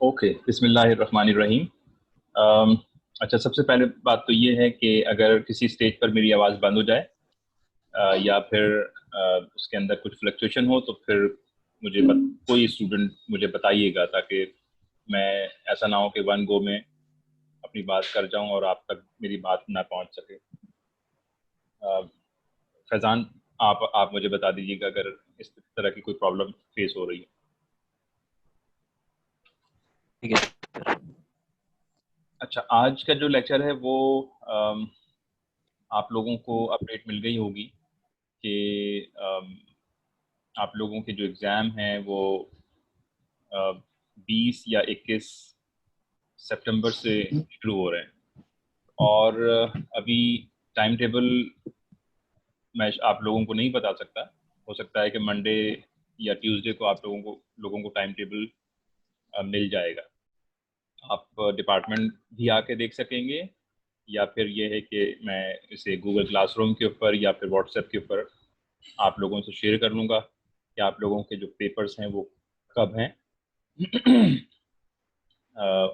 Okay, बिस्मिल्लाहिर्रहमानिर्रहीम। अच्छा, सबसे पहले बात तो ये है कि अगर किसी स्टेज पर मेरी आवाज़ बंद हो जाए या फिर उसके अंदर कुछ फ्लक्चुएशन हो तो फिर कोई स्टूडेंट मुझे बताइएगा, ताकि मैं ऐसा ना हो कि वन गो में अपनी बात कर जाऊं और आप तक मेरी बात ना पहुंच सके। फैज़ान, आप मुझे बता दीजिएगा अगर इस तरह की कोई प्रॉब्लम फेस हो रही है। ठीक है। अच्छा, आज का जो लेक्चर है वो आप लोगों को अपडेट मिल गई होगी कि आप लोगों के जो एग्ज़ाम हैं वो 20 या 21 सितंबर से शुरू हो रहे हैं। और अभी टाइम टेबल मैं आप लोगों को नहीं बता सकता। हो सकता है कि मंडे या ट्यूसडे को आप लोगों को टाइम टेबल मिल जाएगा। आप डिपार्टमेंट भी आके देख सकेंगे, या फिर ये है कि मैं इसे गूगल क्लासरूम के ऊपर या फिर व्हाट्सएप के ऊपर आप लोगों से शेयर कर लूँगा कि आप लोगों के जो पेपर्स हैं वो कब हैं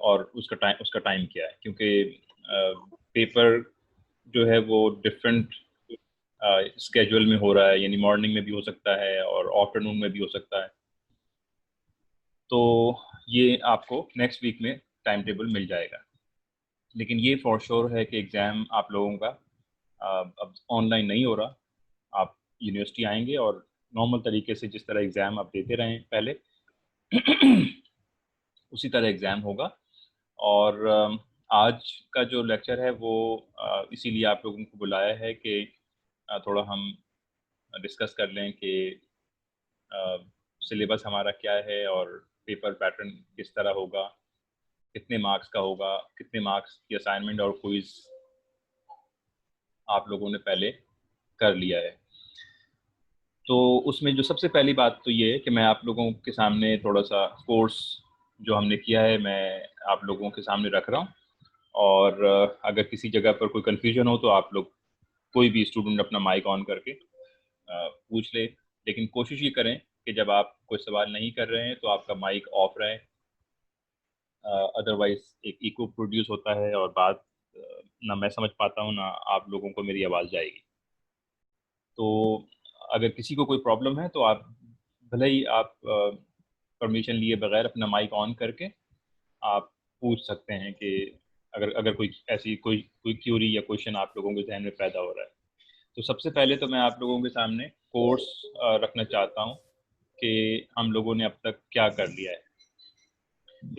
और उसका टाइम क्या है, क्योंकि पेपर जो है वो डिफरेंट स्केड्यूल में हो रहा है, यानी मॉर्निंग में भी हो सकता है और आफ्टरनून में भी हो सकता है। तो ये आपको नेक्स्ट वीक में टाइम टेबल मिल जाएगा। लेकिन ये फॉर श्योर है कि एग्ज़ाम आप लोगों का अब ऑनलाइन नहीं हो रहा। आप यूनिवर्सिटी आएंगे और नॉर्मल तरीके से जिस तरह एग्ज़ाम आप देते रहे पहले उसी तरह एग्ज़ाम होगा। और आज का जो लेक्चर है वो इसीलिए आप लोगों को बुलाया है कि थोड़ा हम डिस्कस कर लें कि सिलेबस हमारा क्या है और पेपर पैटर्न किस तरह होगा, कितने मार्क्स का होगा, कितने मार्क्स की असाइनमेंट और क्विज आप लोगों ने पहले कर लिया है। तो उसमें जो सबसे पहली बात तो ये है कि मैं आप लोगों के सामने थोड़ा सा कोर्स जो हमने किया है मैं आप लोगों के सामने रख रहा हूँ। और अगर किसी जगह पर कोई कन्फ्यूजन हो तो आप लोग कोई भी स्टूडेंट अपना माइक ऑन करके पूछ ले। लेकिन कोशिश ये करें कि जब आप कोई सवाल नहीं कर रहे हैं तो आपका माइक ऑफ रहे, अदरवाइज एक इको प्रोड्यूस होता है और बात ना मैं समझ पाता हूँ ना आप लोगों को मेरी आवाज़ जाएगी। तो अगर किसी को कोई प्रॉब्लम है तो आप भले ही आप परमिशन लिए बगैर अपना माइक ऑन करके आप पूछ सकते हैं कि अगर अगर कोई ऐसी कोई क्यूरी या क्वेश्चन आप लोगों के जहन में पैदा हो रहा है। तो सबसे पहले तो मैं आप लोगों के सामने कोर्स रखना चाहता हूँ कि हम लोगों ने अब तक क्या कर लिया है।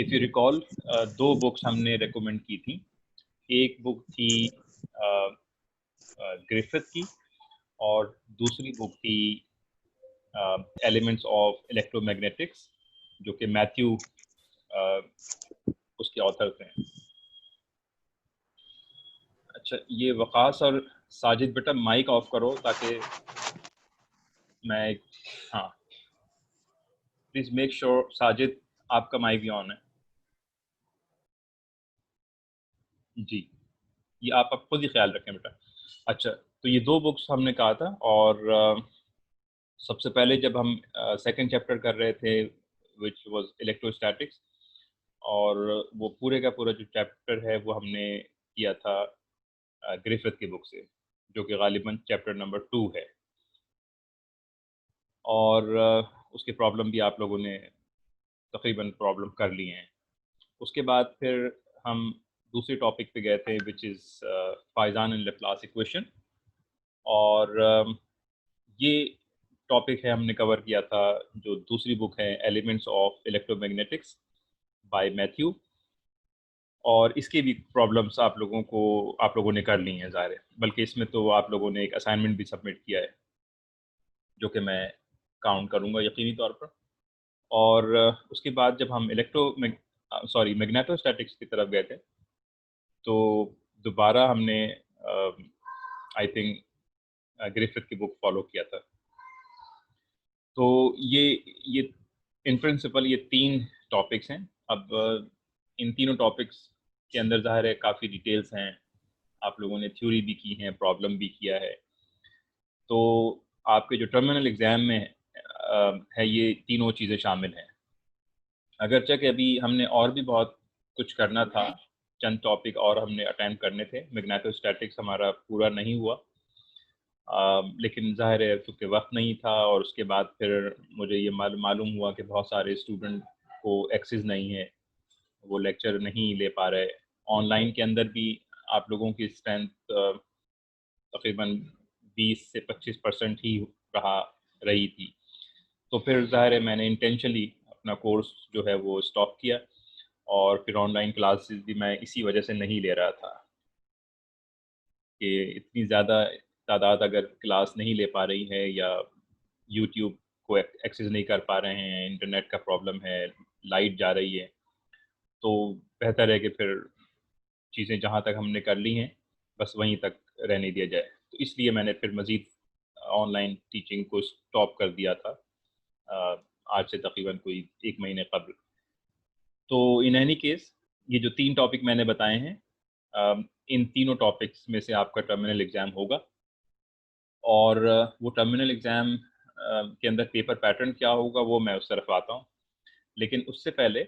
इफ़ यू रिकॉल, दो बुक्स हमने रेकमेंड की थी। एक बुक थी ग्रिफिथ की और दूसरी बुक थी एलिमेंट्स ऑफ इलेक्ट्रोमैग्नेटिक्स, जो कि मैथ्यू उसके ऑथर्स हैं। अच्छा, ये वकास और साजिद बेटा माइक ऑफ करो ताकि मैं हाँ, प्लीज़ मेक श्योर साजिद आपका माइक भी ऑन है। जी, ये आप खुद ही ख्याल रखें बेटा। अच्छा, तो ये दो बुक्स हमने कहा था। और सबसे पहले जब हम सेकंड चैप्टर कर रहे थे विच वाज इलेक्ट्रोस्टैटिक्स, और वो पूरे का पूरा जो चैप्टर है वो हमने किया था ग्रिफिथ की बुक से, जो कि गालिबन चैप्टर नंबर 2 है। और उसके प्रॉब्लम भी आप लोगों ने तकरीबन प्रॉब्लम कर लिए हैं। उसके बाद फिर हम दूसरे टॉपिक पे गए थे which is Faizan and Laplace equation. और ये टॉपिक है हमने कवर किया था जो दूसरी बुक है elements of electromagnetics bye Matthew. और इसके भी प्रॉब्लम्स आप लोगों ने कर ली हैं ज़ाहिर है, बल्कि इसमें तो आप लोगों ने एक असाइनमेंट भी सबमिट किया है जो कि मैं काउंट करूँगा यकीनी तौर पर। और उसके बाद जब हम मैग्नेटोस्टैटिक्स की तरफ गए थे तो दोबारा हमने आई थिंक ग्रिफिथ की बुक फॉलो किया था। तो ये इन प्रिंसिपल ये तीन टॉपिक्स हैं। अब इन तीनों टॉपिक्स के अंदर ज़ाहिर है काफ़ी डिटेल्स हैं, आप लोगों ने थ्योरी भी की है, प्रॉब्लम भी किया है। तो आपके जो टर्मिनल एग्ज़ाम में है ये तीनों चीज़ें शामिल हैं। अगरचे कि अभी हमने और भी बहुत कुछ करना था, चंद टॉपिक और हमने अटेम्प्ट करने थे। मैग्नेटोस्टैटिक्स हमारा पूरा नहीं हुआ, लेकिन ज़ाहिर है क्योंकि वक्त नहीं था, और उसके बाद फिर मुझे ये मालूम हुआ कि बहुत सारे स्टूडेंट को एक्सेस नहीं है, वो लेक्चर नहीं ले पा रहे। ऑनलाइन के अंदर भी आप लोगों की स्ट्रेंथ तकरीबन 20 से 25% ही रही थी। तो फिर ज़ाहिर है मैंने इंटेंशनली अपना कोर्स जो है वो स्टॉप किया, और फिर ऑनलाइन क्लासेस भी मैं इसी वजह से नहीं ले रहा था कि इतनी ज़्यादा तादाद अगर क्लास नहीं ले पा रही है, या यूट्यूब को एक्सेस नहीं कर पा रहे हैं, इंटरनेट का प्रॉब्लम है, लाइट जा रही है, तो बेहतर है कि फिर चीज़ें जहाँ तक हमने कर ली हैं बस वहीं तक रहने दिया जाए। तो इसलिए मैंने फिर मज़ीद ऑनलाइन टीचिंग को स्टॉप कर दिया था आज से तकरीबन कोई 1 महीने कबल। तो इन एनी केस ये जो 3 टॉपिक मैंने बताए हैं, इन तीनों टॉपिक्स में से आपका टर्मिनल एग्ज़ाम होगा, और वो टर्मिनल एग्ज़ाम के अंदर पेपर पैटर्न क्या होगा वो मैं उस तरफ आता हूँ। लेकिन उससे पहले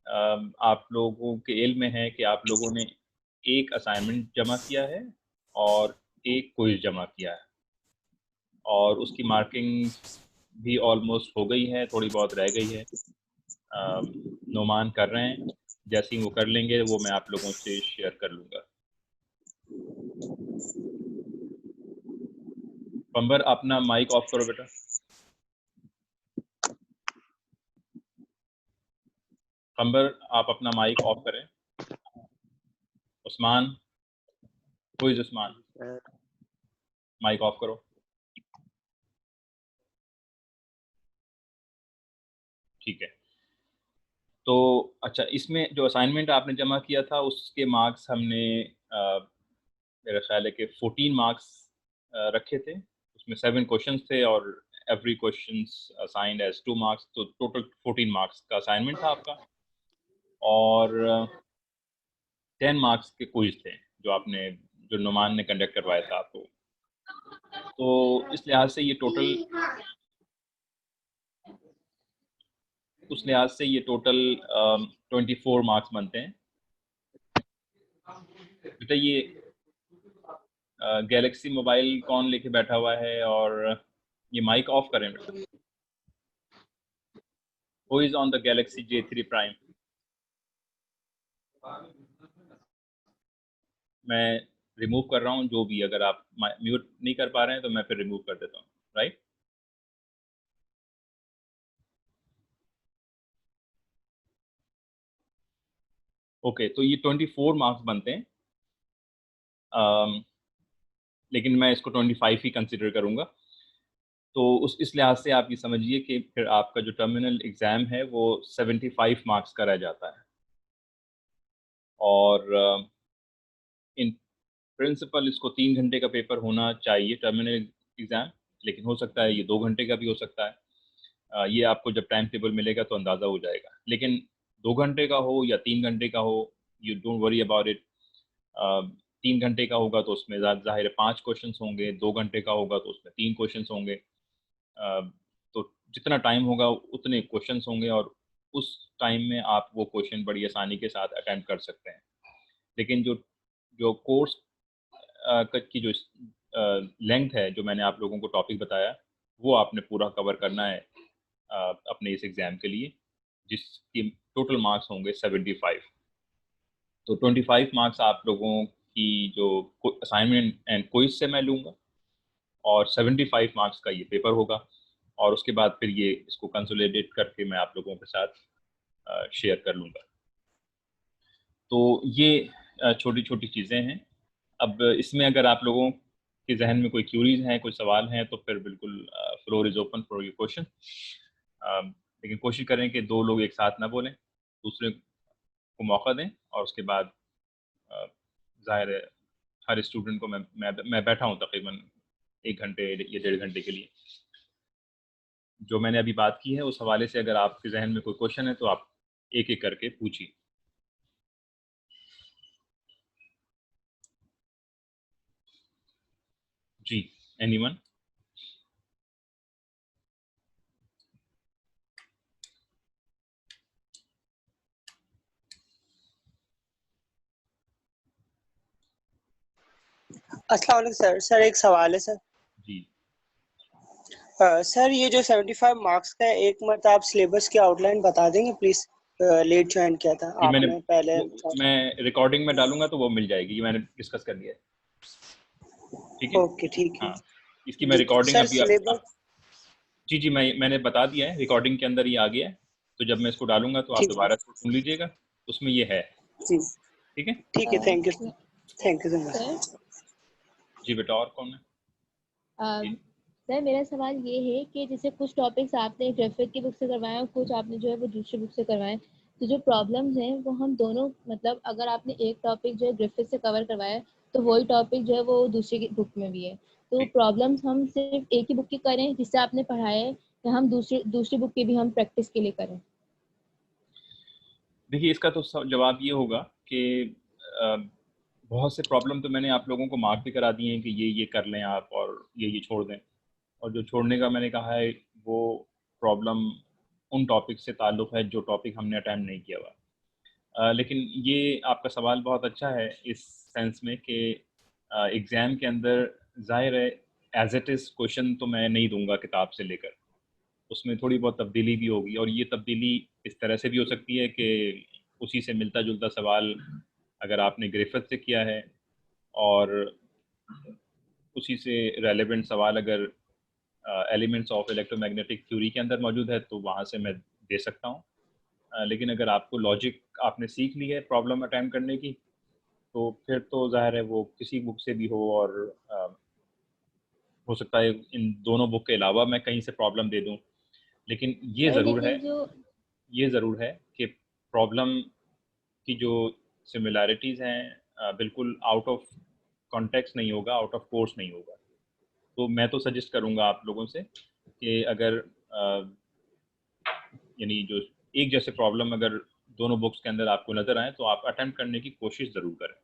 आप लोगों के इल्म में है कि आप लोगों ने एक असाइनमेंट जमा किया है और एक क्विज़ जमा किया है, और उसकी मार्किंग भी ऑलमोस्ट हो गई है, थोड़ी बहुत रह गई है। नोमान कर रहे हैं, जैसे ही वो कर लेंगे वो मैं आप लोगों से शेयर कर लूँगा। पंबर अपना माइक ऑफ करो बेटा। पंबर आप अपना माइक ऑफ करें। Usman, who is Usman? Mike off करो। ठीक है। तो अच्छा, इसमें जो असाइनमेंट आपने जमा किया था उसके मार्क्स हमने मेरा ख्याल है कि 14 मार्क्स रखे थे। उसमें 7 क्वेश्चंस थे, और every questions assigned as 2 marks, तो टोटल 14 मार्क्स का असाइनमेंट था आपका, और 10 मार्क्स के क्विज थे जो नुमान ने कंडक्ट करवाया था आपको। तो इस लिहाज से ये टोटल 24 मार्क्स बनते हैं। बेटा ये गैलेक्सी मोबाइल कौन लेके बैठा हुआ है, और ये माइक ऑफ करें बेटा। Who is on the Galaxy J3 prime? मैं रिमूव कर रहा हूँ जो भी, अगर आप म्यूट नहीं कर पा रहे हैं तो मैं फिर रिमूव कर देता हूँ, राइट? ओके, तो ये 24 मार्क्स बनते हैं, लेकिन मैं इसको 25 ही कंसिडर करूँगा। तो इस लिहाज से आप ये समझिए कि फिर आपका जो टर्मिनल एग्ज़ाम है वो 75 मार्क्स का रह जाता है, और इन प्रिंसिपल इसको 3 घंटे का पेपर होना चाहिए टर्मिनल एग्ज़ाम, लेकिन हो सकता है ये 2 घंटे का भी हो सकता है। ये आपको जब टाइम टेबल मिलेगा तो अंदाज़ा हो जाएगा। लेकिन 2 घंटे का हो या 3 घंटे का हो, you don't worry about it. 3 घंटे का होगा तो उसमें ज़ाहिर है 5 क्वेश्चंस होंगे, 2 घंटे का होगा तो उसमें 3 क्वेश्चंस होंगे। तो जितना टाइम होगा उतने क्वेश्चंस होंगे, और उस टाइम में आप वो क्वेश्चन बड़ी आसानी के साथ अटेम्प्ट कर सकते हैं। लेकिन जो जो कोर्स की जो लेंथ है, जो मैंने आप लोगों को टॉपिक बताया, वो आपने पूरा कवर करना है अपने इस एग्ज़ाम के लिए, जिसकी टोटल मार्क्स होंगे 75। तो 25 मार्क्स आप लोगों की जो असाइनमेंट एंड क्विज से मैं लूँगा, और 75 मार्क्स का ये पेपर होगा, और उसके बाद फिर ये इसको कंसोलिडेट करके मैं आप लोगों के साथ शेयर कर लूँगा। तो ये छोटी-छोटी चीज़ें हैं। अब इसमें अगर आप लोगों के ज़हन में कोई क्यूरीज़ हैं, कोई सवाल हैं, तो फिर बिल्कुल floor is open for your question. लेकिन कोशिश करें कि 2 लोग एक साथ ना बोलें, दूसरे को मौका दें, और उसके बाद अ, ज़ाहिर है हर स्टूडेंट को मैं बैठा हूँ तकरीबन 1 घंटे या डेढ़ घंटे के लिए। जो मैंने अभी बात की है उस हवाले से अगर आपके ज़हन में कोई क्वेश्चन है तो आप एक-एक करके पूछिए। जी, एनीवन? अस्सलाम वालेकुम सर। सर एक सवाल है सर। जी। सर ये जो 75 मार्क्स का है, एक मतलब आप सिलेबस की आउटलाइन बता देंगे प्लीज। लेट ज्वाइन किया था जी आपने पहले। मैं रिकॉर्डिंग में डालूंगा तो वो मिल जाएगी, ये मैंने डिस्कस कर लिया है। ठीक है। ओके ठीक है हाँ, इसकी मैं जी। रिकॉर्डिंग सर अभी सिलेबस जी जी मैंने बता दिया है, रिकॉर्डिंग के अंदर ये आ गया है। तो जब मैं इसको डालूंगा तो आप ठीक है दोबारा से सुन लीजिएगा, उसमें ये है। जी। ठीक है। ठीक है, thank you so much. Sir ji बेटा, और कौन है? जी सर मेरा सवाल ये है कि जैसे कुछ टॉपिक्स आपने ग्राफिक की बुक से करवाए और कुछ आपने जो है वो दूसरी बुक से करवाए, तो जो प्रॉब्लम्स हैं वो हम दोनों मतलब अगर आपने एक टॉपिक जो है ग्राफिक से कवर करवाया तो वही टॉपिक जो है वो दूसरी बुक में भी है, तो ठीक। प्रॉब्लम्स हम सिर्फ एक ही बुक की करें जिससे आपने पढ़ाया है या हम दूसरी बुक की भी हम प्रैक्टिस के लिए करें? देखिए, इसका तो जवाब ये होगा कि अ, बहुत से प्रॉब्लम तो मैंने आप लोगों को मार्क भी करा दिए हैं कि ये कर लें आप और ये छोड़ दें। और जो छोड़ने का मैंने कहा है वो प्रॉब्लम उन टॉपिक से ताल्लुक़ है जो टॉपिक हमने अटेम्प्ट नहीं किया हुआ। लेकिन ये आपका सवाल बहुत अच्छा है इस सेंस में कि एग्ज़ाम के अंदर ज़ाहिर है एज़ इट इज़ क्वेश्चन तो मैं नहीं दूंगा किताब से लेकर, उसमें थोड़ी बहुत तब्दीली भी होगी। और ये तब्दीली इस तरह से भी हो सकती है कि उसी से मिलता जुलता सवाल अगर आपने ग्रिफिथ से किया है और उसी से रेलेवेंट सवाल अगर एलिमेंट्स ऑफ इलेक्ट्रोमैग्नेटिक थ्योरी के अंदर मौजूद है तो वहाँ से मैं दे सकता हूँ। लेकिन अगर आपको लॉजिक आपने सीख ली है प्रॉब्लम अटेम्प्ट करने की, तो फिर तो ज़ाहिर है वो किसी बुक से भी हो। और हो सकता है इन दोनों बुक के अलावा मैं कहीं से प्रॉब्लम दे दूँ। लेकिन सर लेकिन जो ये ज़रूर है कि प्रॉब्लम की जो सिमिलैरिटीज़ हैं बिल्कुल आउट ऑफ कॉन्टेक्स्ट नहीं होगा, आउट ऑफ कोर्स नहीं होगा। तो मैं तो सजेस्ट करूँगा आप लोगों से कि अगर यानी जो एक जैसे प्रॉब्लम अगर दोनों बुक्स के अंदर आपको नज़र आए तो आप अटेम्प्ट करने की कोशिश ज़रूर करें।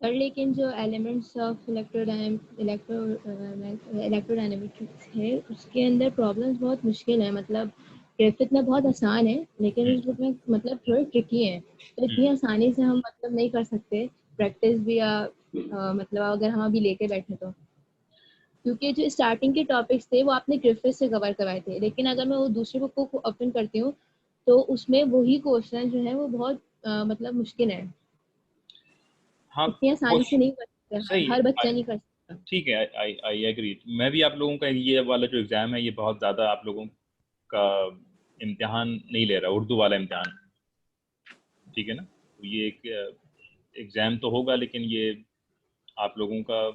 सर लेकिन जो एलिमेंट्स ऑफ इलेक्ट्रोडायनेमिक्स है उसके अंदर प्रॉब्लम्स बहुत मुश्किल है, मतलब ग्राफिक में बहुत आसान है लेकिन इस बुक में मतलब थोड़े ट्रिकी है, तो इतनी आसानी से हम मतलब नहीं कर सकते प्रैक्टिस भी या मतलब अगर हम अभी लेके बैठे तो, क्योंकि जो स्टार्टिंग के टॉपिक्स थे वो आपने ग्रिफिथ से कवर करवाए थे, लेकिन अगर मैं वो दूसरी बुक को ओपन करती हूँ तो उसमें वही क्वेश्चन जो है वो बहुत मतलब मुश्किल है, हाँ, इतनी आसानी से नहीं कर सकते, सही हर बच्चा है। नहीं कर सकता। ठीक है, आई एग्री। मैं भी आप लोगों का ये वाला जो एग्ज़ाम है ये बहुत ज़्यादा आप लोगों का इम्तिहान नहीं ले रहा, उर्दू वाला इम्तिहान। ठीक है ना? तो ये एक एग्ज़ाम तो होगा लेकिन ये आप लोगों का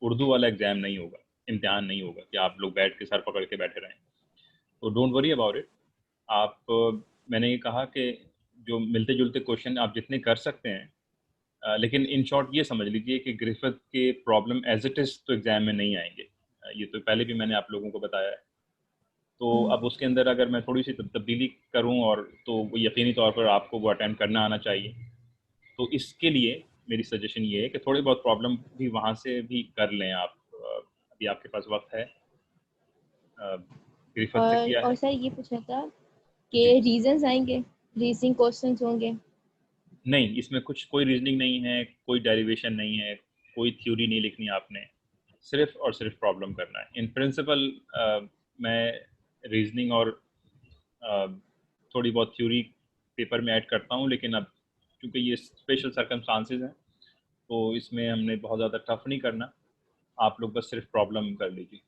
उर्दू वाला एग्ज़ाम नहीं होगा, इम्तिहान नहीं होगा कि आप लोग बैठ के सर पकड़ के बैठे रहें। तो डोंट वरी अबाउट इट। आप मैंने ये कहा कि जो मिलते-जुलते क्वेश्चन आप जितने कर सकते हैं, लेकिन इन शॉर्ट ये समझ लीजिए कि ग्रिफिथ के प्रॉब्लम एज़ इट इज़ तो एग्ज़ाम में नहीं आएँगे। ये तो पहले भी मैंने आप लोगों को बताया है। तो अब उसके अंदर अगर मैं थोड़ी-सी तब्दीली करूँ और तो वो यकीनी तौर पर आपको वो अटेम्प्ट करना आना चाहिए। तो इसके लिए मेरी सजेशन ये है कि थोड़ी बहुत प्रॉब्लम भी वहाँ से भी कर लें आप। अभी आपके पास वक़्त है। ग्रिफिथ से किया और है? सर ये पूछना था जी। कि रीजंस आएंगे, रीजनिंग क्वेश्चंस होंगे? नहीं, इसमें कुछ कोई रीज़निंग नहीं है, कोई डेरिवेशन नहीं है, कोई थ्योरी नहीं लिखनी आपने, सिर्फ़ और सिर्फ़ प्रॉब्लम करना है। इन प्रिंसिपल मैं रीज़निंग और अ, थोड़ी बहुत थ्योरी पेपर में ऐड करता हूँ, लेकिन अब चूँकि ये स्पेशल सर्कमस्टांसेस हैं, तो इसमें हमने बहुत ज़्यादा टफ़ नहीं करना। आप लोग बस सिर्फ़ प्रॉब्लम कर लीजिए।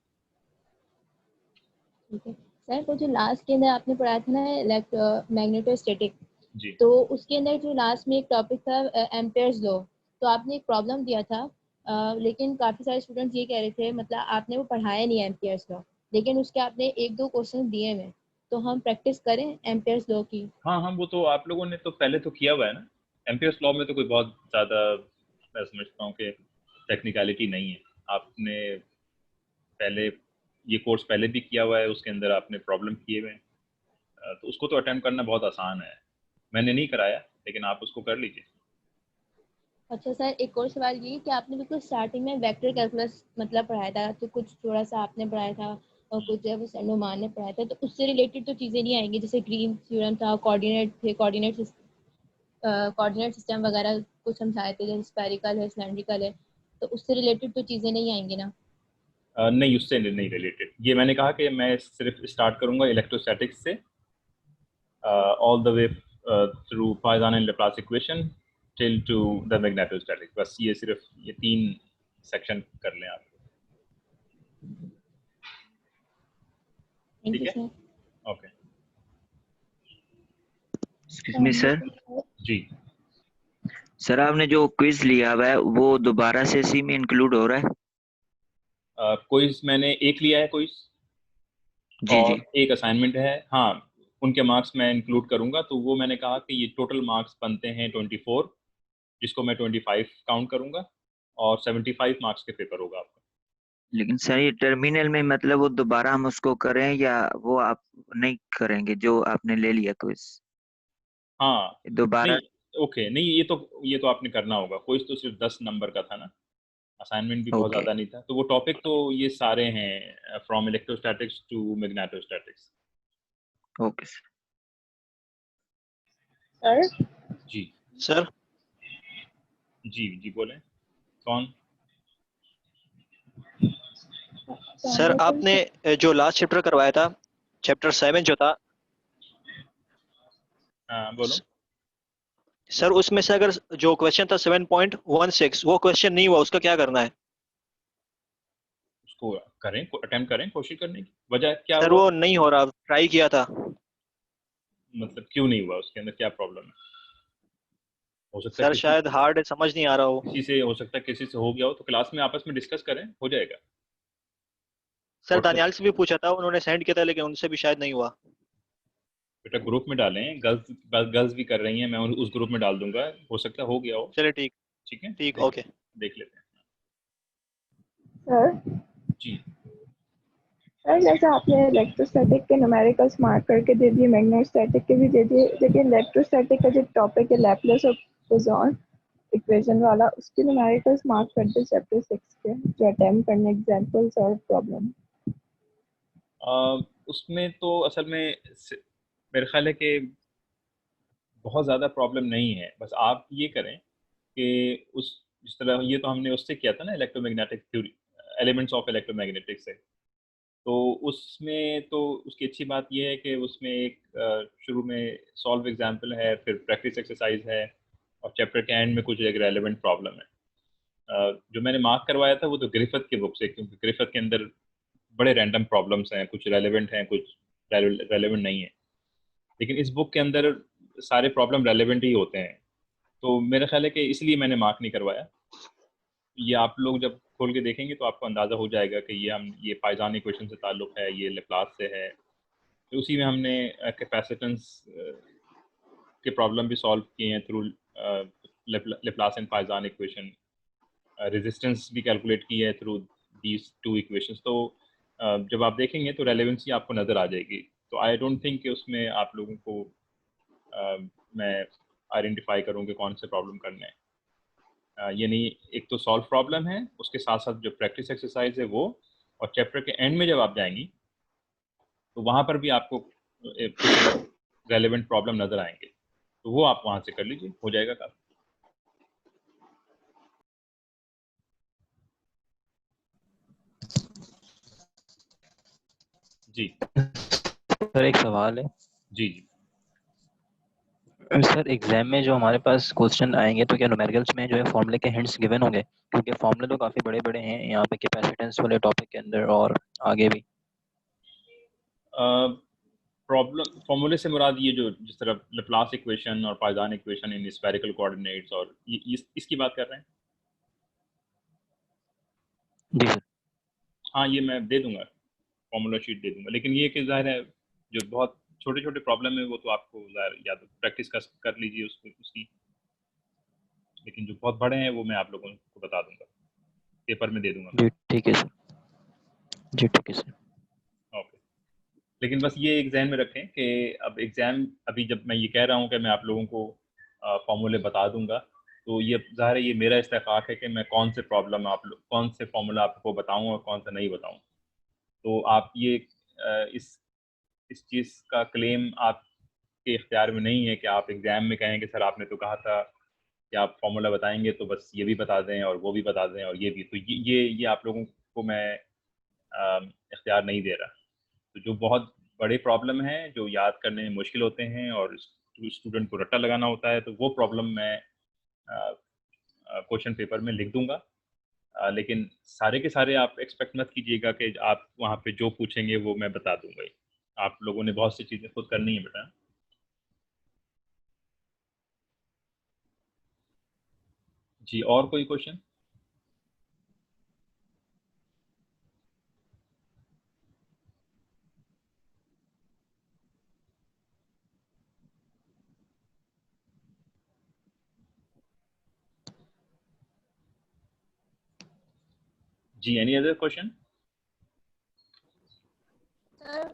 ठीक है सर, वो जो लास्ट के अंदर आपने पढ़ाया था ना मैग्नेटोस्टैटिक, जी। तो उसके अंदर जो लास्ट में एक टॉपिक था एम्पेयर्स लॉ, तो आपने एक प्रॉब्लम दिया था, लेकिन काफ़ी सारे स्टूडेंट्स ये कह रहे थे मतलब आपने वो पढ़ाया नहीं एम्पेयर्स लॉ, लेकिन उसके आपने एक दो क्वेश्चन दिए हैं, तो हम प्रैक्टिस करें एम्पेयर्स लॉ की? हाँ, हाँ, वो तो आप लोगों ने तो पहले तो किया हुआ है ना। एम्पियर्स लॉ में तो कोई बहुत ज़्यादा मैं समझता हूँ कि टेक्निकलिटी नहीं है। आपने पहले ये कोर्स पहले भी किया हुआ है, उसके अंदर आपने प्रॉब्लम किए हुए हैं। तो उसको तो अटेम्प्ट करना बहुत आसान है। मैंने नहीं कराया, लेकिन आप उसको कर लीजिए। अच्छा सर, एक और सवाल ये कि आपने बिल्कुल स्टार्टिंग में वेक्टर कैलकुलस मतलब पढ़ाया था, तो कुछ थोड़ा सा आपने पढ़ाया था और कुछ जो है वो सर नुमान ने पढ़ाया था, तो उससे रिलेटेड तो चीज़ें नहीं आएंगी, जैसे ग्रीन थ्योरम था, कोऑर्डिनेट थे, कोऑर्डिनेट कोऑर्डिनेट सिस्टम वगैरह कुछ समझाए थे, जैसे स्फेरिकल है, सिलेंड्रिकल है, तो उससे रिलेटेड तो चीज़ें नहीं आएंगी ना? नहीं, उससे नहीं रिलेटेड। ये मैंने कहा कि मैं सिर्फ स्टार्ट करूंगा इलेक्ट्रोस्टैटिक्स से all the way through Python and Laplace equation till two the magnetostatics. बस ये सिर्फ ये 3 सेक्शन कर लें आप। थैंक ठीक यू है, sir. Okay excuse me sir. जी। सर आपने जो क्विज लिया हुआ है वो दोबारा से इसी में इंक्लूड हो रहा है? क्विज मैंने एक लिया है क्विज, जी जी। और एक असाइनमेंट है। हाँ, उनके मार्क्स मैं इंक्लूड करूंगा। तो वो मैंने कहा कि ये टोटल मार्क्स बनते हैं 24, जिसको मैं 25 काउंट करूंगा, और 75 मार्क्स के पेपर होगा आपका। लेकिन सर ये टर्मिनल में मतलब वो दोबारा हम उसको करें या वो आप नहीं करेंगे जो आपने ले लिया क्विज हाँ, दोबारा? नहीं, ओके, नहीं, ये तो आपने करना होगा। कोई तो सिर्फ 10 नंबर का था ना, असाइनमेंट भी बहुत ओके ज़्यादा नहीं था। तो वो टॉपिक तो ये सारे हैं, from electrostatics to magnetostatics. Okay sir. Sir ji sir ji जी, बोलें, कौन? सर आपने जो लास्ट चैप्टर करवाया था, चैप्टर 7 जो था, हाँ, बोलो। सर उसमें से अगर जो क्वेश्चन था 7.16 वो क्वेश्चन नहीं हुआ, उसका क्या करना है? उसको करें, अटेम्प्ट करें, कोशिश करने की। वजह क्या सर हुआ? वो नहीं हो रहा, ट्राई किया था। मतलब क्यों नहीं हुआ? उसके अंदर क्या प्रॉब्लम है? हो सकता है सर किसी शायद हार्ड है, समझ नहीं आ रहा हो। किसी से, हो सकता है किसी से हो गया हो। तो क्लास में आपस में डिस्कस करें, हो जाएगा। सर व्हाट्सएप, दानियाल से भी पूछा था, उन्होंने सेंड किया था, लेकिन उनसे भी शायद नहीं हुआ। बेटा ग्रुप में डालें। गर्ल्स गर्ल्स भी कर रही हैं, मैं उस ग्रुप में डाल दूंगा। हो सकता है हो गया हो। चलिए ठीक, ठीक है, ठीक, देख ओके। देख लेते हैं। सर जी। सर जैसे आपने इलेक्ट्रोस्टैटिक के न्यूमेरिकल्स मार्क करके दे दिए, मैग्नेटोस्टैटिक के भी दे दिए, लेकिन इलेक्ट्रोस्टैटिक का जो टॉपिक है लैपलेस और पोजॉन इक्वेशन वाला, उसके न्यूमेरिकल्स मार्क कर दे चैप्टर 6 के, जो अटेम्प्ट करने एग्जांपल्स और प्रॉब्लम। उसमें तो असल में मेरे ख्याल है कि बहुत ज़्यादा प्रॉब्लम नहीं है। बस आप ये करें कि उस जिस तरह ये तो हमने उससे किया था ना, electromagnetic theory, elements of electromagnetic से। तो उसमें तो उसकी अच्छी बात ये है कि उसमें एक शुरू में सॉल्व एग्जांपल है, फिर प्रैक्टिस एक्सरसाइज है, और चैप्टर के एंड में कुछ एक रेलेवेंट प्रॉब्लम है। जो मैंने मार्क करवाया था वो तो ग्रिफिथ के बुक से, क्योंकि ग्रिफिथ के अंदर बड़े रैंडम प्रॉब्लम्स हैं, कुछ रेलेवेंट हैं, कुछ रेलेवेंट नहीं है। लेकिन इस बुक के अंदर सारे प्रॉब्लम रेलेवेंट ही होते हैं। तो मेरा ख्याल है कि इसलिए मैंने मार्क नहीं करवाया। ये आप लोग जब खोल के देखेंगे तो आपको अंदाज़ा हो जाएगा कि ये पाइथन इक्वेशन से ताल्लुक़ है, ये लैप्लास से है। तो उसी में हमने कैपेसिटेंस के प्रॉब्लम भी सॉल्व किए हैं through Laplace and Python equation. Resistance भी कैलकुलेट की है थ्रू दीज 2 इक्वेशंस। तो जब आप देखेंगे तो रेलेवेंसी आपको नज़र आ जाएगी। तो आई डोंट थिंक कि उसमें आप लोगों को मैं आइडेंटिफाई करूँ कि कौन से प्रॉब्लम करने हैं। ये नहीं, एक तो सॉल्व प्रॉब्लम है, उसके साथ साथ जो प्रैक्टिस एक्सरसाइज है वो, और चैप्टर के एंड में जब आप जाएंगी तो वहाँ पर भी आपको कुछ रेलेवेंट प्रॉब्लम नज़र आएंगे। तो वो आप वहाँ से कर लीजिए, हो जाएगा काम। जी सर एक सवाल है। जी जी। सर एग्जाम में जो हमारे पास क्वेश्चन आएंगे तो क्या न्यूमेरिकल्स में जो है फॉर्मूले के हिंट्स गिवन होंगे? क्योंकि फॉर्मूले तो काफी बड़े बड़े हैं यहाँ पे कैपेसिटेंस वाले टॉपिक के अंदर और आगे भी। प्रॉब्लम फॉर्मूले से मुराद ये जो जिस तरह लैप्लास इक्वेशन और Python equation in spherical coordinates, और इसकी बात कर रहे हैं? जी सर। हाँ, ये मैं दे दूंगा, फॉर्मूला शीट दे दूंगा। लेकिन ये कि ज़ाहिर है जो बहुत छोटे छोटे प्रॉब्लम है वो तो आपको ज़ाहिर या तो प्रैक्टिस कर लीजिए उसकी। लेकिन जो बहुत बड़े हैं वो मैं आप लोगों को बता दूंगा, पेपर में दे दूंगा मैं। जी ठीक है सर। जी ठीक है सर। ओके। लेकिन बस ये एक जहन में रखें कि अब एग्ज़ाम, अभी जब मैं ये कह रहा हूँ कि मैं आप लोगों को फॉर्मूले बता दूंगा, तो ये ज़ाहिर है ये मेरा इस्तेकाक है कि मैं कौन से प्रॉब्लम कौन से फॉर्मूला आपको बताऊँ और कौन सा नहीं बताऊँ। तो आप ये इस चीज़ का क्लेम आप आपके इख्तियार में नहीं है कि आप एग्ज़ाम में कहें कि सर आपने तो कहा था कि आप फार्मूला बताएंगे तो बस ये भी बता दें और वो भी बता दें और ये भी, तो ये आप लोगों को मैं इख्तियार नहीं दे रहा। तो जो बहुत बड़े प्रॉब्लम हैं जो याद करने में मुश्किल होते हैं और स्टूडेंट को रट्टा लगाना होता है, तो वो प्रॉब्लम मैं क्वेश्चन पेपर में लिख दूंगा। लेकिन सारे के सारे आप एक्सपेक्ट मत कीजिएगा कि आप वहाँ पे जो पूछेंगे वो मैं बता दूंगा ही। आप लोगों ने बहुत सी चीज़ें खुद करनी है बेटा। जी, और कोई क्वेश्चन? जी, any other question? Sir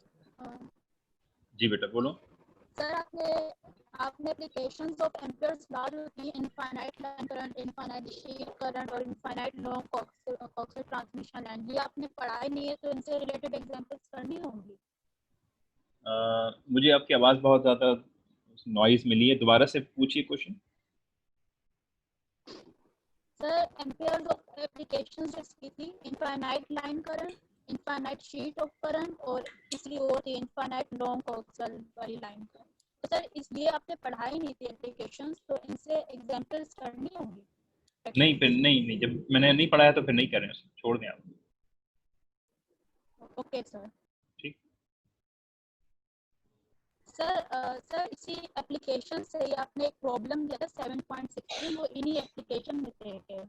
ji बेटा बोलो। सर आपने एप्लीकेशंस ऑफ एम्पियर्स लॉ जो थी, infinite line current, infinite sheet current और infinite long coaxial transmission line, ये आपने पढ़ा ही नहीं है, तो इनसे रिलेटेड एग्जांपल्स करनी होंगी। मुझे आपकी आवाज़ बहुत ज़्यादा नॉइज मिली है, दोबारा से पूछिए question. Sir amperes of applications जिसकी थी, infinite line current, infinite sheet of current और तीसरी और थी इनफाइनाइट लॉन्ग कोएक्सियल वाली लाइन करंट। तो सर इसलिए आपने पढ़ा ही नहीं थी एप्लीकेशंस, तो इनसे एग्जांपल्स करनी होंगी। नहीं फिर नहीं, जब मैंने नहीं पढ़ाया तो फिर नहीं करें, छोड़ दें आप। Okay sir. ठीक। सर इसी एप्लीकेशन से ही आपने एक प्रॉब्लम दिया था 7.16, वो इन्हीं एप्लीकेशन में से है,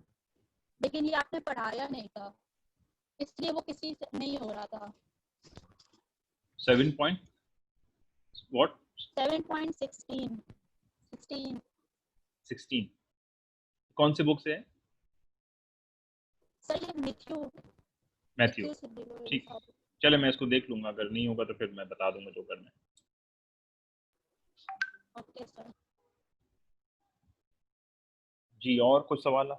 लेकिन ये आपने पढ़ाया नहीं था, इसलिए वो किसी से नहीं हो रहा था। 7 पॉइंट व्हाट? 7.16 16 कौन से बुक से है? सर ये मैथ्यू। ठीक, चले मैं इसको देख लूंगा, अगर नहीं होगा तो फिर मैं बता दूंगा जो करना है। Okay sir. जी, और कुछ सवाल?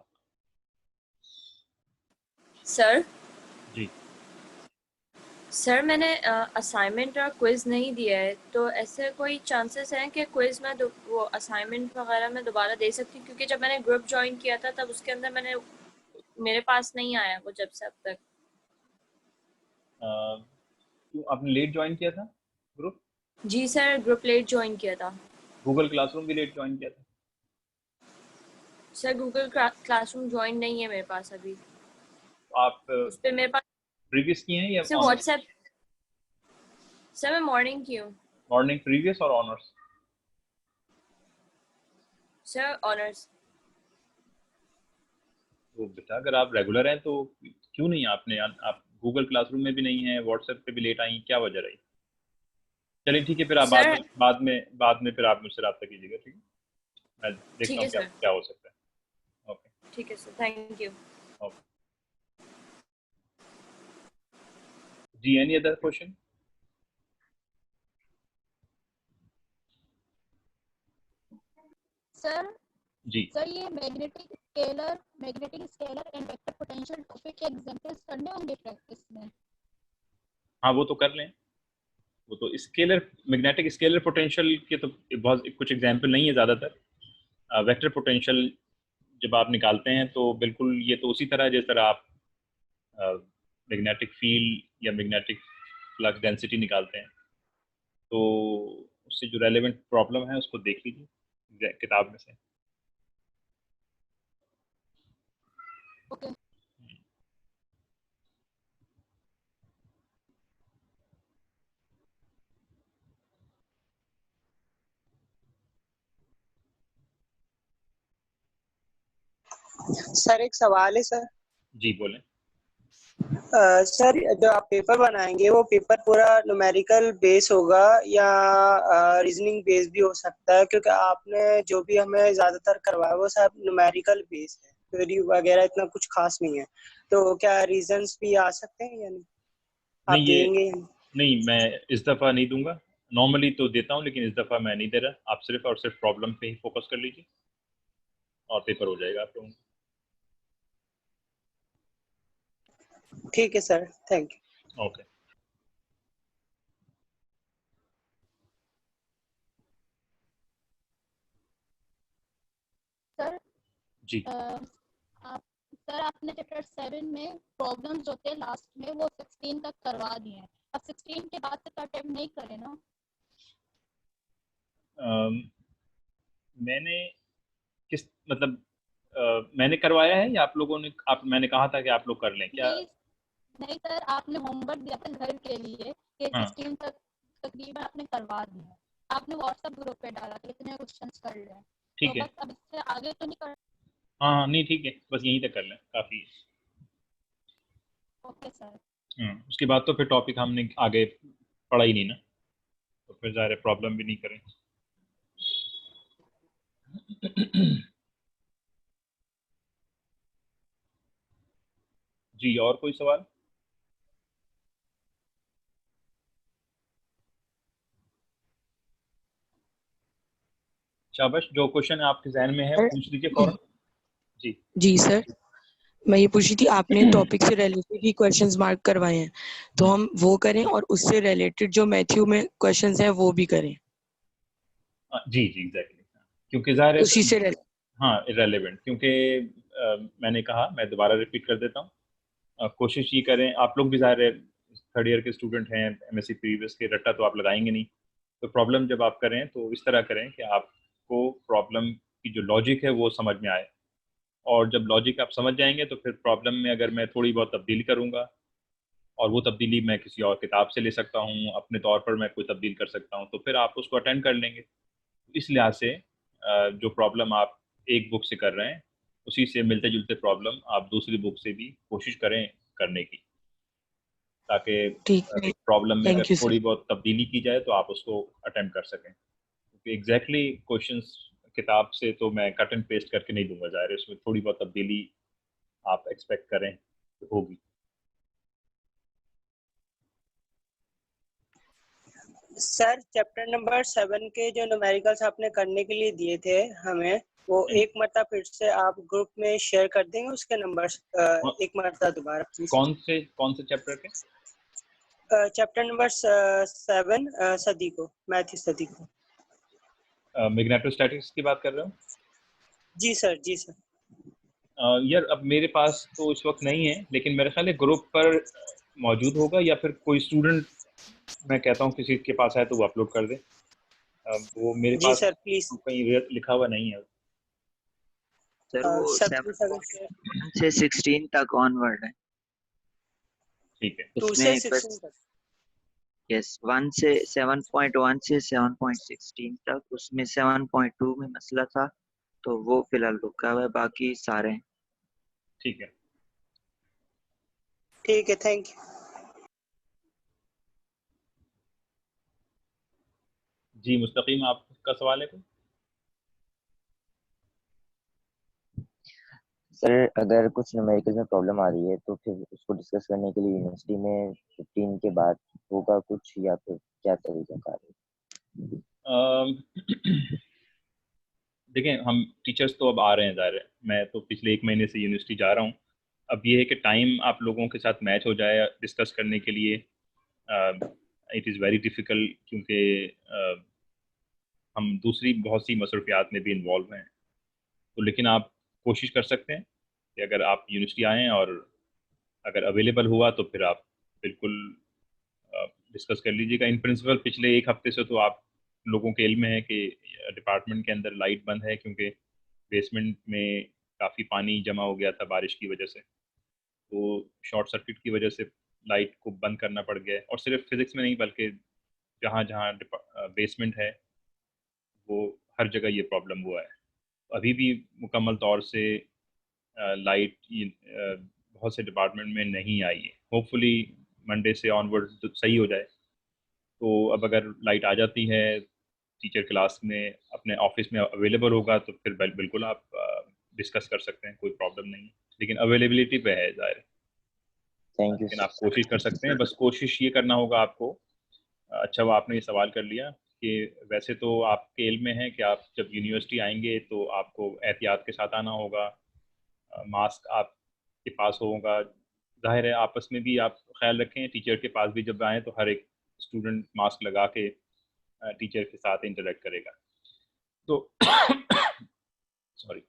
सर जी सर मैंने असाइनमेंट और क्विज नहीं दिया है, तो ऐसे कोई चांसेस हैं कि क्विज में वो असाइनमेंट वगैरह मैं दोबारा दे सकती हूँ? क्योंकि जब मैंने ग्रुप ज्वाइन किया था तब उसके अंदर मेरे पास नहीं आया वो जब से अब तक। क्यों आपने लेट ज्वाइन किया था ग्रुप? जी सर, ग्रुप लेट ज्वाइन किया था। गूगल क्लासरूम भी लेट ज्वाइन किया था? सर गूगल क्लासरूम ज्वाइन नहीं है मेरे पास अभी। आप उस पर मेरे पास प्रीवियस किए हैं या सर व्हाट्सएप? सर मैं मॉर्निंग की हूँ। मॉर्निंग प्रीवियस और ऑनर्स? Sir honours. तो बेटा अगर आप रेगुलर हैं तो क्यों नहीं आपने, आप गूगल क्लासरूम में भी नहीं है, व्हाट्सएप पे भी लेट आई, क्या वजह रही? चलिए ठीक है, फिर आप सर बाद में फिर आप मुझसे रब्ता कीजिएगा। ठीक है, मैं देखता ठीक हूँ है क्या सर। क्या हो सकता है। ओके ठीक है सर, थैंक यू। ओके। जी, any other question? Sir ji ये magnetic scalar and vector potential topic के एग्जांपल्स करने होंगे प्रैक्टिस में। हाँ, वो तो कर लें। वो तो स्केलर मैग्नेटिक स्केलर पोटेंशियल के तो बहुत कुछ एग्जांपल नहीं है ज़्यादातर। वेक्टर पोटेंशियल जब आप निकालते हैं तो बिल्कुल ये तो उसी तरह जिस तरह आप मैग्नेटिक फील्ड या मैग्नेटिक फ्लक्स डेंसिटी निकालते हैं, तो उससे जो रेलेवेंट प्रॉब्लम है उसको देख लीजिए किताब में से। ओके सर एक सवाल है सर। जी बोलें। सर जो आप पेपर बनाएंगे वो पेपर पूरा न्यूमेरिकल बेस होगा या रीजनिंग बेस भी हो सकता है? क्योंकि आपने जो भी हमें ज्यादातर करवाया वो सब न्यूमेरिकल बेस है, थ्योरी वगैरह इतना कुछ खास नहीं है, तो क्या रीजंस भी आ सकते हैं या नहीं? आप नहीं ये देंगे या नहीं? नहीं, मैं इस दफ़ा नहीं दूंगा। नॉर्मली तो देता हूँ लेकिन इस दफ़ा मैं नहीं दे रहा। आप सिर्फ और सिर्फ प्रॉब्लम पे ही फोकस कर लीजिए और पेपर हो जाएगा आप लोगों का। ठीक है sir, thank you. Okay. Sir ji आप सर आपने चैप्टर 7 में प्रॉब्लम्स होते हैं लास्ट में वो 16 तक करवा दिए हैं, अब 16 के बाद तक अटेम्प्ट नहीं करें ना? मैंने किस मतलब मैंने करवाया है या आप लोगों ने मैंने कहा था कि आप लोग कर लें क्या? नहीं नहीं सर, आपने होमवर्क दिया था घर के लिए कि हाँ 16 तक तकरीबन आपने करवा दिया, आपने व्हाट्सएप ग्रुप पे डाला कि इतने क्वेश्चंस कर ले, तो ठीक है। बस अब इससे आगे तो नहीं कर? हाँ हाँ नहीं ठीक है, बस यहीं तक कर लें, काफ़ी है। Okay sir. उसके बाद तो फिर टॉपिक हमने आगे पढ़ा ही नहीं ना, तो फिर ज़ाहिर प्रॉब्लम भी नहीं करें। जी और कोई सवाल? शाबाश, जो क्वेश्चन आपके जहन में है सर पूछ लीजिए फौरन। जी जी सर, मैं ये पूछ रही थी, आपने टॉपिक से रिलेटेड ही क्वेश्चंस मार्क करवाए हैं, तो हम वो करें और उससे रिलेटेड जो मैथ्यू में क्वेश्चंस हैं वो भी करें, जी जी एग्जैक्टली, क्योंकि ज़ाहिर है उसी से हाँ इरेलीवेंट, क्योंकि मैंने कहा, मैं दोबारा रिपीट कर देता हूँ, कोशिश ये करें, आप लोग भी ज़ाहिर है थर्ड ईयर के स्टूडेंट हैं, एमएससी प्रीवियस के रट्टा तो आप लगाएंगे नहीं, तो प्रॉब्लम जब आप करें तो इस तरह करें कि आपको प्रॉब्लम की जो लॉजिक है वो समझ में आए, और जब लॉजिक आप समझ जाएंगे तो फिर प्रॉब्लम में अगर मैं थोड़ी बहुत तब्दीली करूँगा, और वो तब्दीली मैं किसी और किताब से ले सकता हूँ, अपने तौर पर मैं कोई तब्दील कर सकता हूँ, तो फिर आप उसको अटेंड कर लेंगे। इस लिहाज से जो प्रॉब्लम आप एक बुक से कर रहे हैं उसी से मिलते जुलते प्रॉब्लम आप दूसरी बुक से भी कोशिश करें करने की, ताकि ठीक है। प्रॉब्लम में अगर थैंक यू सर। थोड़ी बहुत तब्दीली की जाए तो आप उसको अटेम्प्ट कर सकें, क्योंकि एग्जैक्टली क्वेश्चंस किताब से तो मैं कट एंड पेस्ट करके नहीं दूंगा, ज़ाहिर है इसमें थोड़ी बहुत तब्दीली आप एक्सपेक्ट करें तो होगी। सर चैप्टर नंबर 7 के जो न्यूमेरिकल्स आपने करने के लिए दिए थे हमें, वो एक मरतबा फिर से आप ग्रुप में शेयर कर देंगे उसके नंबर्स, एक मरतबा दोबारा प्लीज। कौन से चैप्टर के? चैप्टर नंबर 7 सदी को, मैथ्यू सदी को। मैग्नेटोस्टैटिक्स की बात कर रहे हो? जी सर, जी सर। यार अब मेरे पास तो इस वक्त नहीं है, लेकिन मेरे ख्याल है ग्रुप पर मौजूद होगा, या फिर कोई स्टूडेंट, मैं कहता हूँ किसी के पास है तो वो अपलोड कर दे। वो मेरे जी पास सर प्लीज। तो कहीं लिखा हुआ नहीं है। सर वो सर 7.1 से 16 तक ऑनवर्ड है, ठीक है 2 से उसमें 16 बस तक। यस 1 से 7.1 से 7.16 तक, उसमें 7.2 में मसला था तो वो फिलहाल रुका हुआ है, बाकी सारे हैं। ठीक है। ठीक है, थैंक यू। जी मुस्तकीम, आपका सवाल है कोई? सर अगर कुछ न्यूमेरिकल में प्रॉब्लम आ रही है तो फिर उसको डिस्कस करने के लिए यूनिवर्सिटी में 15 के बाद होगा कुछ, या फिर क्या तरीका है? देखें, हम टीचर्स तो अब आ रहे हैं, ज़ाहिर है मैं तो पिछले 1 महीने से यूनिवर्सिटी जा रहा हूँ, अब ये है कि टाइम आप लोगों के साथ मैच हो जाए डिस्कस करने के लिए, इट इज़ वेरी डिफ़िकल्ट, क्योंकि हम दूसरी बहुत सी मसरूफियात में भी इन्वॉल्व हैं, तो लेकिन आप कोशिश कर सकते हैं कि अगर आप यूनिवर्सिटी आएँ और अगर अवेलेबल हुआ तो फिर आप बिल्कुल डिस्कस कर लीजिएगा। इन प्रिंसिपल पिछले 1 हफ्ते से तो आप लोगों के इल्म में है कि डिपार्टमेंट के अंदर लाइट बंद है, क्योंकि बेसमेंट में काफ़ी पानी जमा हो गया था बारिश की वजह से, तो शॉर्ट सर्किट की वजह से लाइट को बंद करना पड़ गया है, और सिर्फ फिज़िक्स में नहीं बल्कि जहाँ जहाँ बेसमेंट है वो हर जगह ये प्रॉब्लम हुआ है। अभी भी मुकम्मल तौर से लाइट बहुत से डिपार्टमेंट में नहीं आई है, होपफुली मंडे से ऑनवर्ड तो सही हो जाए। तो अब अगर लाइट आ जाती है, टीचर क्लास में अपने ऑफिस में अवेलेबल होगा तो फिर बिल्कुल आप डिस्कस कर सकते हैं, कोई प्रॉब्लम नहीं है, लेकिन अवेलेबिलिटी पे है ज़ाहिर, थैंक यू लेकिन आप कोशिश कर सकते हैं, बस कोशिश ये करना होगा आपको। अच्छा वो आपने ये सवाल कर लिया कि वैसे तो आपके इल्म में है कि आप जब यूनिवर्सिटी आएंगे तो आपको एहतियात के साथ आना होगा, मास्क आपके पास होगा, जाहिर है आपस में भी आप ख्याल रखें, टीचर के पास भी जब आएँ तो हर एक स्टूडेंट मास्क लगा के टीचर के साथ इंटरेक्ट करेगा। तो सॉरी,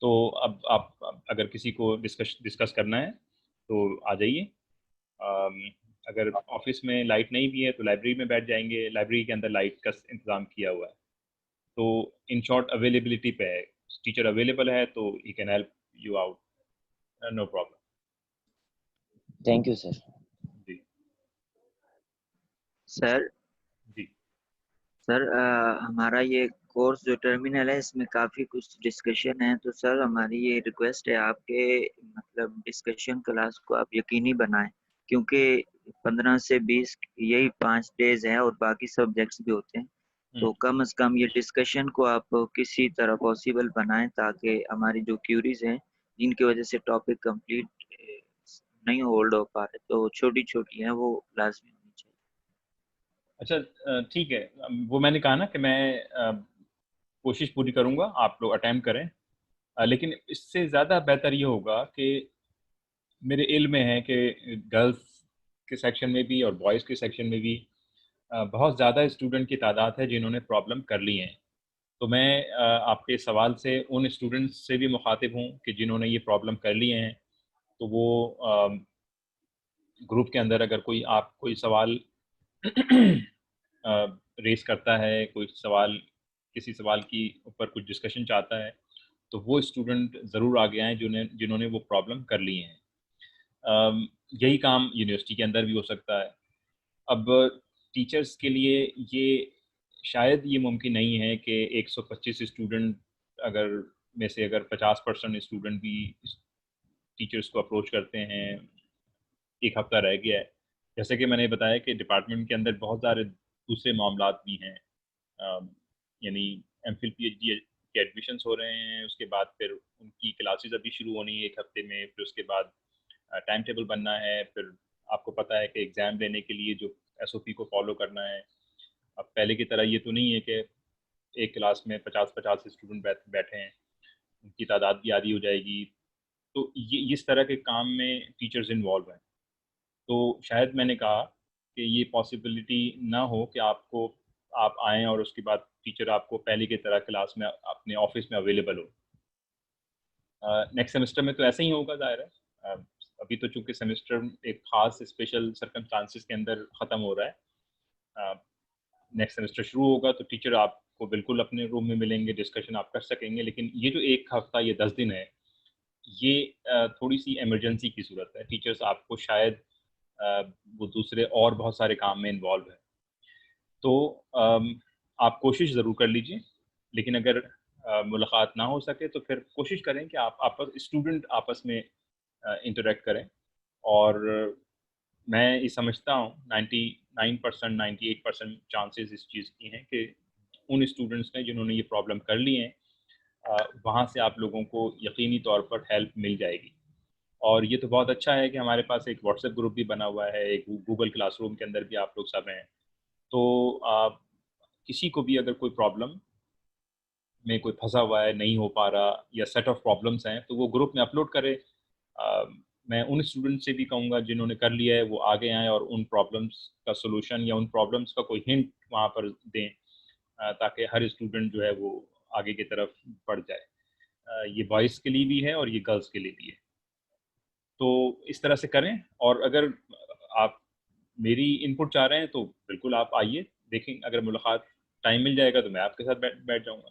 तो अब आप अगर किसी को डिस्कस करना है तो आ जाइए। अगर ऑफिस में लाइट नहीं भी है तो लाइब्रेरी में बैठ जाएंगे, लाइब्रेरी के अंदर लाइट का इंतज़ाम किया हुआ है। तो इन शॉर्ट अवेलेबिलिटी पे है, टीचर अवेलेबल है तो ही can help you out, no problem. Thank you sir. Ji sir ji sir हमारा ये कोर्स जो टर्मिनल है इसमें काफ़ी कुछ डिस्कशन है, तो सर हमारी ये रिक्वेस्ट है आपके मतलब डिस्कशन क्लास को आप यकीनी बनाएं, क्योंकि 15 से 20 यही 5 डेज हैं और बाकी सब्जेक्ट्स भी होते हैं। तो कम से कम ये डिस्कशन को आप किसी तरह पॉसिबल बनाएं ताकि हमारी जो क्यूरीज हैं जिनकी वजह से टॉपिक कंप्लीट नहीं होल्ड हो पा रहे, तो छोटी छोटी हैं वो लाजमी होनी चाहिए। अच्छा ठीक है, वो मैंने कहा ना कि मैं कोशिश पूरी करूंगा, आप लोग अटेम्प्ट करें। लेकिन इससे ज़्यादा बेहतर ये होगा कि मेरे इल्म में है कि गर्ल्स के सेक्शन में भी और बॉयज़ के सेक्शन में भी बहुत ज़्यादा स्टूडेंट की तादाद है जिन्होंने प्रॉब्लम कर ली हैं। तो मैं आपके सवाल से उन स्टूडेंट्स से भी मुखातिब हूँ कि जिन्होंने ये प्रॉब्लम कर लिए हैं, तो वो ग्रुप के अंदर अगर कोई सवाल रेस करता है, कोई सवाल किसी सवाल की ऊपर कुछ डिस्कशन चाहता है, तो वो स्टूडेंट ज़रूर आगे आएँ जिन्होंने वो प्रॉब्लम कर ली हैं। यही काम यूनिवर्सिटी के अंदर भी हो सकता है। अब टीचर्स के लिए ये शायद ये मुमकिन नहीं है कि 125 स्टूडेंट में से अगर 50% स्टूडेंट भी टीचर्स को अप्रोच करते हैं, एक हफ्ता रह गया है। जैसे कि मैंने बताया कि डिपार्टमेंट के अंदर बहुत सारे दूसरे मामलात भी हैं, यानी एमफिल पीएचडी के एडमिशन्स हो रहे हैं, उसके बाद फिर उनकी क्लासेस अभी शुरू होनी है 1 हफ्ते में, फिर उसके बाद टाइम टेबल बनना है, फिर आपको पता है कि एग्ज़ाम देने के लिए जो एसओपी को फॉलो करना है। अब पहले की तरह ये तो नहीं है कि एक क्लास में 50-50 स्टूडेंट बैठे हैं, उनकी तादाद भी आधी हो जाएगी। तो ये इस तरह के काम में टीचर्स इन्वॉल्व हैं। तो शायद मैंने कहा कि ये पॉसिबिलिटी ना हो कि आप आएँ और उसके बाद टीचर आपको पहले की तरह क्लास में अपने ऑफिस में अवेलेबल हो। नेक्स्ट सेमेस्टर में तो ऐसा ही होगा ज़ाहिर है। अभी तो चूँकि सेमेस्टर एक ख़ास स्पेशल सर्कमस्टांसेस के अंदर ख़त्म हो रहा है। नेक्स्ट सेमेस्टर शुरू होगा तो टीचर आपको बिल्कुल अपने रूम में मिलेंगे, डिस्कशन आप कर सकेंगे। लेकिन ये जो 1 हफ़्ता, ये 10 दिन है, ये थोड़ी-सी इमरजेंसी की सूरत है। टीचर्स आपको शायद वो दूसरे और बहुत सारे काम में इन्वॉल्व है। तो आप कोशिश ज़रूर कर लीजिए, लेकिन अगर मुलाकात ना हो सके तो फिर कोशिश करें कि आप स्टूडेंट आपस में इंटरैक्ट करें। और मैं ये समझता हूँ 99% 98% चांसेस इस चीज़ की हैं कि उन स्टूडेंट्स ने जिन्होंने ये प्रॉब्लम कर ली हैं, वहाँ से आप लोगों को यकीनी तौर पर हेल्प मिल जाएगी। और ये तो बहुत अच्छा है कि हमारे पास एक व्हाट्सएप ग्रुप भी बना हुआ है, एक गूगल क्लासरूम के अंदर भी आप लोग सब हैं। तो किसी को भी अगर कोई प्रॉब्लम में कोई फंसा हुआ है, नहीं हो पा रहा, या सेट ऑफ प्रॉब्लम्स हैं, तो वो ग्रुप में अपलोड करे। मैं उन स्टूडेंट से भी कहूँगा जिन्होंने कर लिया है वो आगे आएँ और उन प्रॉब्लम्स का सॉल्यूशन या उन प्रॉब्लम्स का कोई हिंट वहाँ पर दें, ताकि हर स्टूडेंट जो है वो आगे की तरफ बढ़ जाए। ये बॉयज़ के लिए भी है और ये गर्ल्स के लिए भी है। तो इस तरह से करें। और अगर आप मेरी इनपुट चाह रहे हैं तो बिल्कुल आप आइए, देखें अगर मुलाकात टाइम मिल जाएगा तो मैं आपके साथ बैठ जाऊँगा।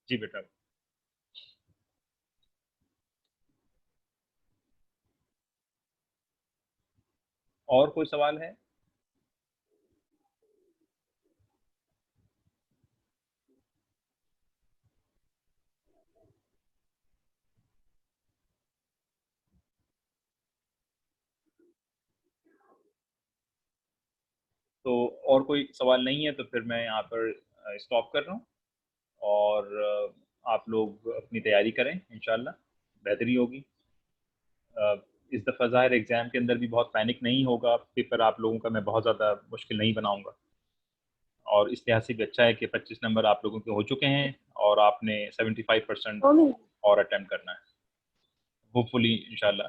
जी बेटा। और कोई सवाल है? तो और कोई सवाल नहीं है तो फिर मैं यहाँ पर स्टॉप कर रहा हूँ। और आप लोग अपनी तैयारी करें, इंशाल्लाह बेहतरी होगी। इस दफ़ा ज़ाहिर एग्ज़ाम के अंदर भी बहुत पैनिक नहीं होगा, पेपर आप लोगों का मैं बहुत ज़्यादा मुश्किल नहीं बनाऊँगा। और इस लिहाज से भी अच्छा है कि 25 नंबर आप लोगों के हो चुके हैं और आपने 75% और अटेम्प्ट करना है। होपफुली इंशाल्लाह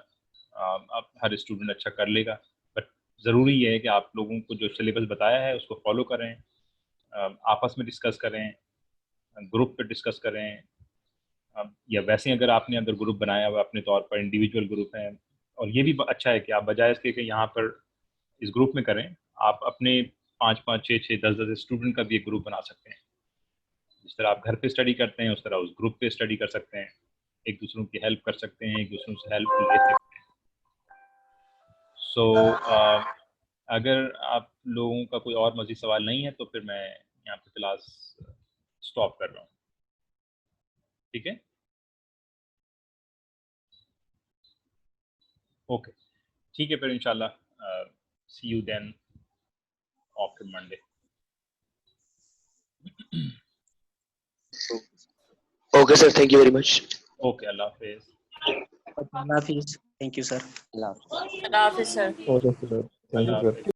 आप हर स्टूडेंट अच्छा कर लेगा। बट ज़रूरी ये है कि आप लोगों को जो सिलेबस बताया है उसको फॉलो करें, आपस में डिस्कस करें, ग्रुप पे डिस्कस करें, या वैसे अगर आपने अगर ग्रुप बनाया हुआ अपने तौर पर इंडिविजुअल ग्रुप है, और ये भी अच्छा है कि आप बजाय इसके कि यहाँ पर इस ग्रुप में करें, आप अपने 5-5, 6-6, 10-10 स्टूडेंट का भी एक ग्रुप बना सकते हैं। जिस तरह आप घर पे स्टडी करते हैं उस तरह उस ग्रुप पे स्टडी कर सकते हैं, एक दूसरों की हेल्प कर सकते हैं, एक दूसरों से हेल्प ले सकते हैं। सो अगर आप लोगों का कोई और मज़ीद सवाल नहीं है तो फिर मैं यहाँ पे क्लास स्टॉप कर रहा हूँ। ठीक है, ओके, ठीक है, फिर इंशाल्लाह see you then after Monday. Okay, sir. Thank you very much. Okay, अल्लाह हाफिज़। अल्लाह हाफिज़। Thank you sir. अल्लाह हाफ़िज़। अल्लाह हाफिज़ sir. Okay, sir. Thank you, sir.